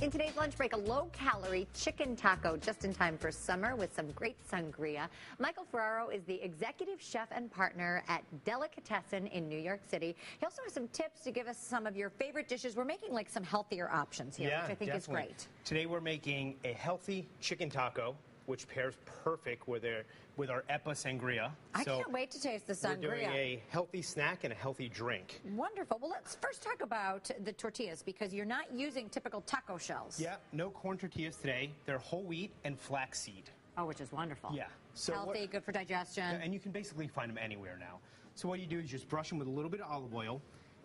In today's lunch break, a low-calorie chicken taco just in time for summer with some great sangria. Michael Ferraro is the executive chef and partner at Delicatessen in New York City. He also has some tips to give us some of your favorite dishes. We're making like some healthier options here, which I think is great. Today we're making a healthy chicken taco, which pairs perfect with our Eppa Sangria. I can't wait to taste the sangria. We're doing a healthy snack and a healthy drink. Wonderful. Well, let's first talk about the tortillas because you're not using typical taco shells. Yeah, no corn tortillas today. They're whole wheat and flaxseed. Oh, which is wonderful. Yeah. So healthy, good for digestion. And you can basically find them anywhere now. So what you do is just brush them with a little bit of olive oil.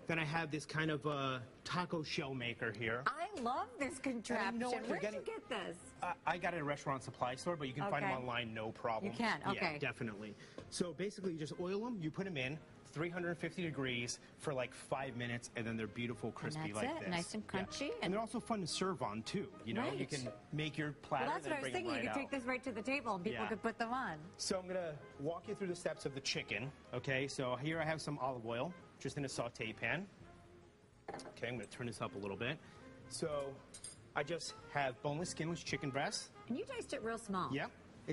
Then I have this kind of taco shell maker here. I love this contraption. Where did you get this? I got it at a restaurant supply store, but you can find them online, no problem. You can, okay. Yeah, definitely. So basically, you just oil them, you put them in 350 degrees for like 5 minutes, and then they're beautiful, crispy like this. Nice and crunchy. Yeah. And they're also fun to serve on, too. You know, you can make your platter. Well, that's what I was thinking. You could take this right to the table, and people could put them on. So I'm going to walk you through the steps of the chicken, okay? So here I have some olive oil, just in a saute pan. Okay, I'm going to turn this up a little bit. So I just have boneless, skinless chicken breast. And you diced it real small. Yeah.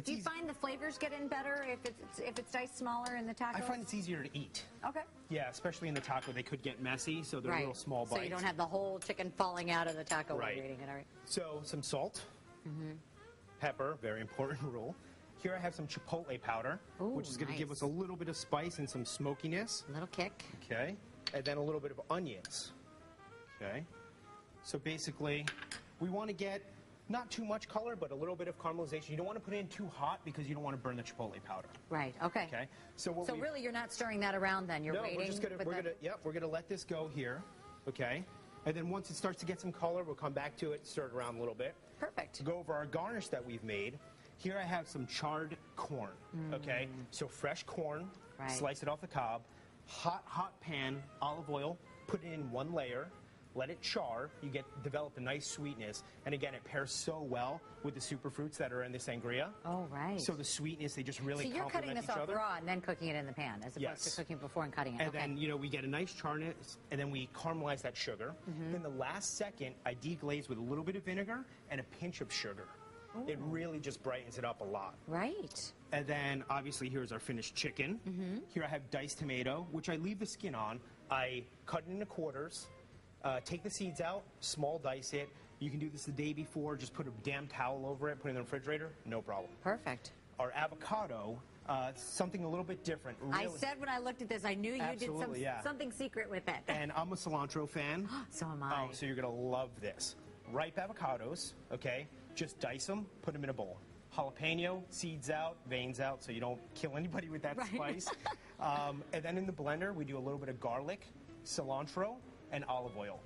Do you find the flavors get in better if it's diced smaller in the taco? I find it's easier to eat. Okay. Yeah, especially in the taco, they could get messy, so they're little small bites. So you don't have the whole chicken falling out of the taco while you're eating it, all right? So some salt, pepper, very important rule. Here I have some chipotle powder, which is going to give us a little bit of spice and some smokiness. A little kick. Okay. And then a little bit of onions. Okay. So basically, we want to get not too much color, but a little bit of caramelization. You don't want to put it in too hot because you don't want to burn the chipotle powder. Right. Okay. Okay. So really, you're not stirring that around then. You're waiting. No, we're gonna let this go here. Okay. And then once it starts to get some color, we'll come back to it, stir it around a little bit. Perfect. Go over our garnish that we've made. Here I have some charred corn. Okay. So fresh corn. Slice it off the cob. Hot pan, olive oil. Put it in one layer. Let it char. You develop a nice sweetness. And again, it pairs so well with the superfruits that are in the sangria. Oh, right. So the sweetness, they just really complement each other. So you're cutting this off raw and then cooking it in the pan, as opposed to cooking before and cutting it. And then, we get a nice charness, and then we caramelize that sugar. Then the last second, I deglaze with a little bit of vinegar and a pinch of sugar. Ooh. It really just brightens it up a lot. Right. And then, obviously, here's our finished chicken. Here I have diced tomato, which I leave the skin on. I cut it into quarters. Take the seeds out, small dice it. You can do this the day before. Just put a damn towel over it, put it in the refrigerator, no problem. Perfect. Our avocado, something a little bit different. Really. I said when I looked at this, I knew you did something secret with it. And I'm a cilantro fan. So am I. Oh, so you're going to love this. Ripe avocados, okay? Just dice them, put them in a bowl. Jalapeno, seeds out, veins out, so you don't kill anybody with that spice. And then in the blender, we do a little bit of garlic, cilantro, and olive oil.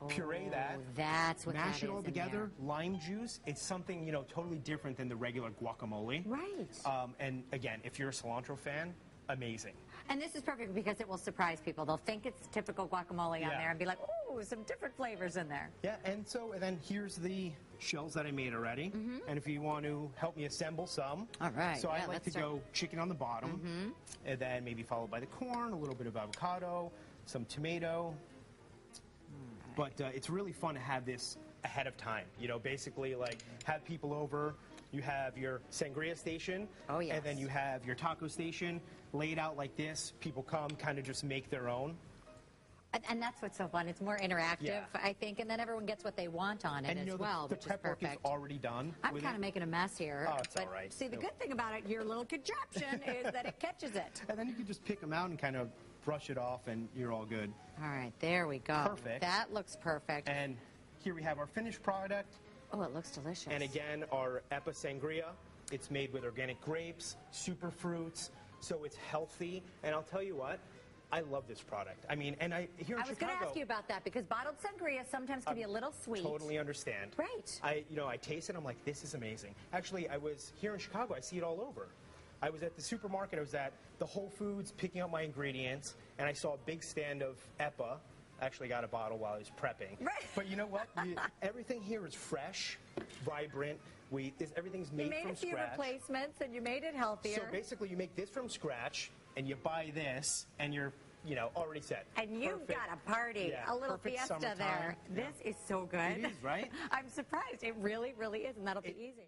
Puree that. That's what mash it all together. Lime juice. It's something totally different than the regular guacamole. Right. And again, if you're a cilantro fan, amazing. And this is perfect because it will surprise people. They'll think it's typical guacamole on there and be like, "Ooh, some different flavors in there." Yeah. And then here's the shells that I made already. And if you want to help me assemble some, all right. So I like to go chicken on the bottom, and then maybe followed by the corn, a little bit of avocado, some tomato. But it's really fun to have this ahead of time. Basically like have people over. You have your sangria station. Oh, yes. And then you have your taco station laid out like this. People come, kind of just make their own. And that's what's so fun. It's more interactive, I think, and then everyone gets what they want on it as well, which is perfect. The prep work is already done. I'm kind of making a mess here. Oh, it's all right. See, the good thing about it, your little contraption, is that it catches it. And then you can just pick them out and kind of brush it off, and you're all good. All right, there we go. Perfect. That looks perfect. And here we have our finished product. Oh, it looks delicious. And again, our Eppa Sangria. It's made with organic grapes, super fruits, so it's healthy. And I'll tell you what, I love this product. I mean, and here in Chicago, I was going to ask you about that because bottled sangria sometimes can be a little sweet. Totally understand. Right. I taste it. I'm like, this is amazing. Actually, I was here in Chicago. I see it all over. I was at the supermarket. I was at the Whole Foods picking up my ingredients, and I saw a big stand of Eppa. I actually got a bottle while I was prepping. Right. But you know what? Everything here is fresh, vibrant. Everything's made from scratch. You made a few replacements, and you made it healthier. So basically, you make this from scratch, and you buy this, and you're you know, already set. And you've got a party, Yeah, a little perfect fiesta summertime. there. Yeah. This is so good. It is, right? I'm surprised. It really, really is, and that'll be easy.